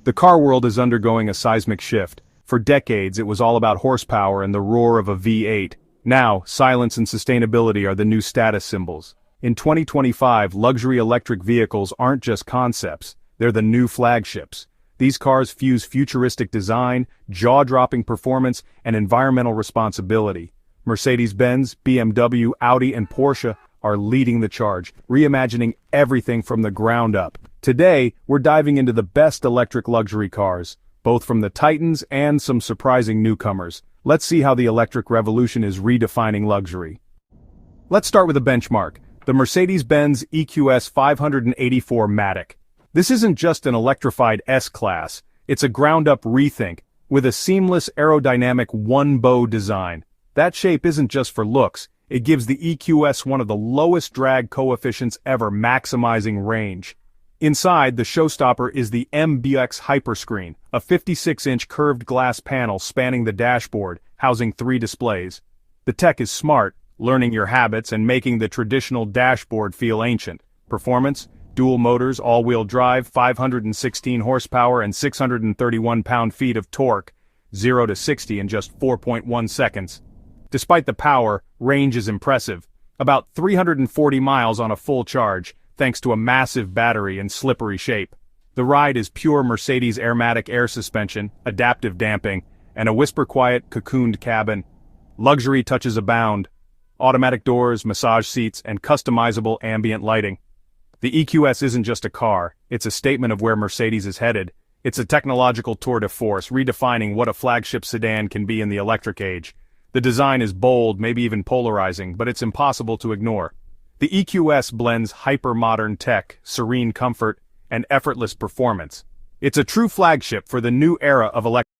The car world is undergoing a seismic shift. For decades, it was all about horsepower and the roar of a V8. Now, silence and sustainability are the new status symbols. In 2025, luxury electric vehicles aren't just concepts, they're the new flagships. These cars fuse futuristic design, jaw-dropping performance, and environmental responsibility. Mercedes-Benz, BMW, Audi, and Porsche are leading the charge, reimagining everything from the ground up. Today, we're diving into the best electric luxury cars, both from the titans and some surprising newcomers. Let's see how the electric revolution is redefining luxury. Let's start with a benchmark, the Mercedes-Benz EQS 584 Matic. This isn't just an electrified S-Class, it's a ground-up rethink, with a seamless aerodynamic one-bow design. That shape isn't just for looks, it gives the EQS one of the lowest drag coefficients ever, maximizing range. Inside, the showstopper is the MBX Hyperscreen, a 56-inch curved glass panel spanning the dashboard, housing 3 displays. The tech is smart, learning your habits and making the traditional dashboard feel ancient. Performance? Dual motors, all-wheel drive, 516 horsepower and 631 pound-feet of torque, 0 to 60 in just 4.1 seconds. Despite the power, range is impressive, about 340 miles on a full charge, thanks to a massive battery and slippery shape. The ride is pure Mercedes Airmatic air suspension, adaptive damping, and a whisper-quiet, cocooned cabin. Luxury touches abound. Automatic doors, massage seats, and customizable ambient lighting. The EQS isn't just a car, it's a statement of where Mercedes is headed. It's a technological tour de force, redefining what a flagship sedan can be in the electric age. The design is bold, maybe even polarizing, but it's impossible to ignore. The EQS blends hyper-modern tech, serene comfort, and effortless performance. It's a true flagship for the new era of electric.